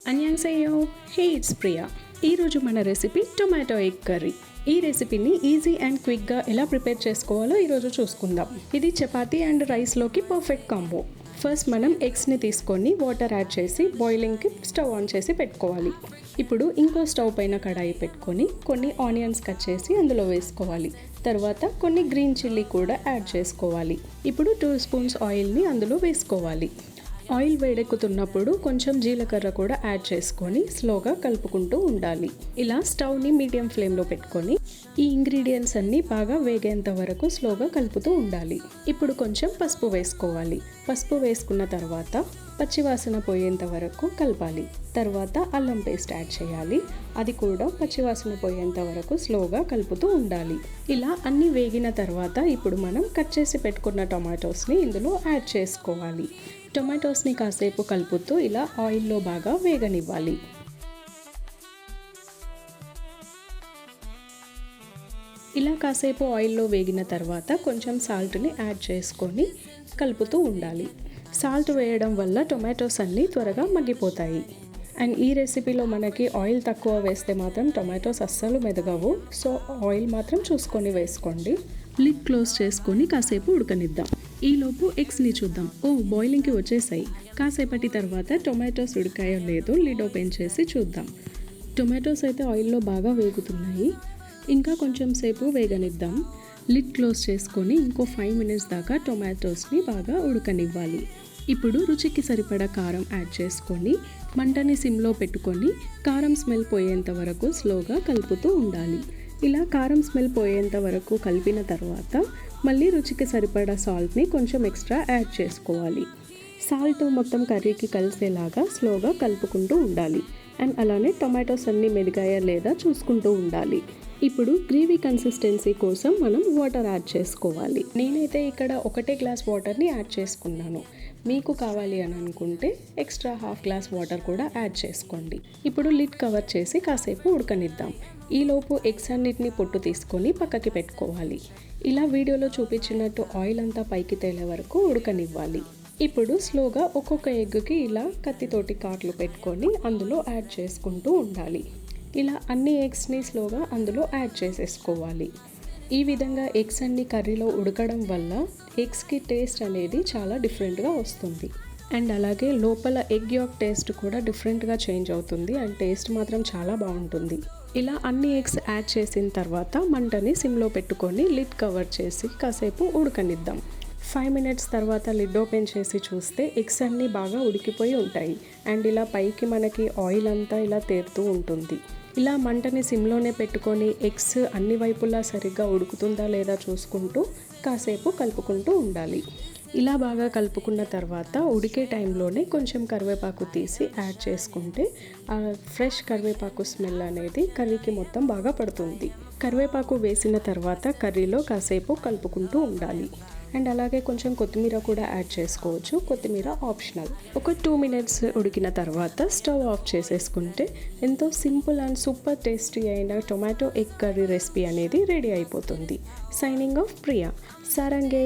అన్యాన్సేయో hey it's Priya. ఈరోజు మన recipe tomato egg curry. ఈ రెసిపీని ఈజీ అండ్ క్విక్గా ఎలా ప్రిపేర్ చేసుకోవాలో ఈరోజు చూసుకుందాం. ఇది చపాతీ అండ్ రైస్లోకి పర్ఫెక్ట్ కాంబో. ఫస్ట్ మనం ఎగ్స్ని తీసుకొని వాటర్ యాడ్ చేసి బాయిలింగ్కి స్టవ్ ఆన్ చేసి పెట్టుకోవాలి. ఇప్పుడు ఇంకో స్టవ్ పైన కడాయి పెట్టుకొని కొన్ని ఆనియన్స్ కట్ చేసి అందులో వేసుకోవాలి. తర్వాత కొన్ని గ్రీన్ చిల్లీ కూడా యాడ్ చేసుకోవాలి. ఇప్పుడు 2 స్పూన్స్ ఆయిల్ని అందులో వేసుకోవాలి. ఆయిల్ వేడెక్కుతున్నప్పుడు కొంచెం జీలకర్ర కూడా యాడ్ చేసుకొని స్లోగా కలుపుకుంటూ ఉండాలి. ఇలా స్టవ్ని మీడియం ఫ్లేమ్లో పెట్టుకొని ఈ ఇంగ్రీడియంట్స్ అన్నీ బాగా వేగేంత వరకు స్లోగా కలుపుతూ ఉండాలి. ఇప్పుడు కొంచెం పసుపు వేసుకోవాలి. పసుపు వేసుకున్న తర్వాత పచ్చివాసన పోయేంత వరకు కలపాలి. తర్వాత అల్లం పేస్ట్ యాడ్ చేయాలి. అది కూడా పచ్చివాసన పోయేంత వరకు స్లోగా కలుపుతూ ఉండాలి. ఇలా అన్నీ వేగిన తర్వాత ఇప్పుడు మనం కట్ చేసి పెట్టుకున్న టొమాటోస్ని ఇందులో యాడ్ చేసుకోవాలి. టొమాటోస్ని కాసేపు కలుపుతూ ఇలా ఆయిల్లో బాగా వేగనివ్వాలి. ఇలా కాసేపు ఆయిల్లో వేగిన తర్వాత కొంచెం సాల్ట్ని యాడ్ చేసుకొని కలుపుతూ ఉండాలి. సాల్ట్ వేయడం వల్ల టొమాటోస్ అన్నీ త్వరగా మగ్గిపోతాయి. అండ్ ఈ రెసిపీలో మనకి ఆయిల్ తక్కువ వేస్తే మాత్రం టొమాటోస్ అస్సలు మెదగవు. సో ఆయిల్ మాత్రం చూసుకొని వేసుకోండి. లిడ్ క్లోజ్ చేసుకొని కాసేపు ఉడకనిద్దాం. ఈలోపు ఎగ్స్ని చూద్దాం. బాయిలింగ్కి వచ్చేసాయి. కాసేపటి తర్వాత టొమాటోస్ ఉడికాయో లేదో లిడ్ ఓపెన్ చేసి చూద్దాం. టొమాటోస్ అయితే ఆయిల్లో బాగా వేగుతున్నాయి. ఇంకా కొంచెం సేపు వేగనిద్దాం. లిడ్ క్లోజ్ చేసుకొని ఇంకో 5 మినిట్స్ దాకా టొమాటోస్ని బాగా ఉడకనివ్వాలి. ఇప్పుడు రుచికి సరిపడా కారం యాడ్ చేసుకొని మంటని సిమ్లో పెట్టుకొని కారం స్మెల్ పోయేంత వరకు స్లోగా కలుపుతూ ఉండాలి. ఇలా కారం స్మెల్ పోయేంత వరకు కలిపిన తర్వాత మళ్ళీ రుచికి సరిపడా సాల్ట్ని కొంచెం ఎక్స్ట్రా యాడ్ చేసుకోవాలి. సాల్ట్ మొత్తం కర్రీకి కలిసేలాగా స్లోగా కలుపుకుంటూ ఉండాలి. అండ్ అలానే టొమాటోస్ అన్నీ మెదిగాయా లేదా చూసుకుంటూ ఉండాలి. ఇప్పుడు గ్రేవీ కన్సిస్టెన్సీ కోసం మనం వాటర్ యాడ్ చేసుకోవాలి. నేనైతే ఇక్కడ 1 గ్లాస్ వాటర్ని యాడ్ చేసుకున్నాను. మీకు కావాలి అని అనుకుంటే ఎక్స్ట్రా 1/2 గ్లాస్ వాటర్ కూడా యాడ్ చేసుకోండి. ఇప్పుడు లిడ్ కవర్ చేసి కాసేపు ఉడకనిద్దాం. ఈలోపు ఎగ్స్ అన్నిటిని పొట్టు తీసుకొని పక్కకి పెట్టుకోవాలి. ఇలా వీడియోలో చూపించినట్టు ఆయిల్ అంతా పైకి తేలే వరకు ఉడకనివ్వాలి. ఇప్పుడు స్లోగా ఒక్కొక్క ఎగ్కి ఇలా కత్తితోటి కాట్లు పెట్టుకొని అందులో యాడ్ చేసుకుంటూ ఉండాలి. ఇలా అన్ని ఎగ్స్ని స్లోగా అందులో యాడ్ చేసేసుకోవాలి. ఈ విధంగా ఎగ్స్ అన్ని కర్రీలో ఉడకడం వల్ల ఎగ్స్కి టేస్ట్ అనేది చాలా డిఫరెంట్గా వస్తుంది. అండ్ అలాగే లోపల ఎగ్ యాక్ టేస్ట్ కూడా డిఫరెంట్గా చేంజ్ అవుతుంది. అండ్ టేస్ట్ మాత్రం చాలా బాగుంటుంది. ఇలా అన్ని ఎగ్స్ యాడ్ చేసిన తర్వాత మంటని సిమ్లో పెట్టుకొని లిడ్ కవర్ చేసి కాసేపు ఉడకనిద్దాం. 5 మినిట్స్ తర్వాత లిడ్ ఓపెన్ చేసి చూస్తే ఎగ్స్ అన్నీ బాగా ఉడికిపోయి ఉంటాయి. అండ్ ఇలా పైకి మనకి ఆయిల్ అంతా ఇలా తేరుతూ ఉంటుంది. ఇలా మంటని సిమ్లోనే పెట్టుకొని ఎగ్స్ అన్ని వైపులా సరిగ్గా ఉడుకుతుందా లేదా చూసుకుంటూ కాసేపు కలుపుకుంటూ ఉండాలి. ఇలా బాగా కలుపుకున్న తర్వాత ఉడికే టైంలోనే కొంచెం కరివేపాకు తీసి యాడ్ చేసుకుంటే ఆ ఫ్రెష్ కరివేపాకు స్మెల్ అనేది కర్రీకి మొత్తం బాగా పడుతుంది. కరివేపాకు వేసిన తర్వాత కర్రీలో కాసేపు కలుపుకుంటూ ఉండాలి. అండ్ అలాగే కొంచెం కొత్తిమీర కూడా యాడ్ చేసుకోవచ్చు. కొత్తిమీర ఆప్షనల్. ఒక 2 మినిట్స్ ఉడికిన తర్వాత స్టవ్ ఆఫ్ చేసేసుకుంటే ఎంతో సింపుల్ అండ్ సూపర్ టేస్టీ అయిన టొమాటో ఎగ్ కర్రీ రెసిపీ అనేది రెడీ అయిపోతుంది. Signing off Priya. సారంగే.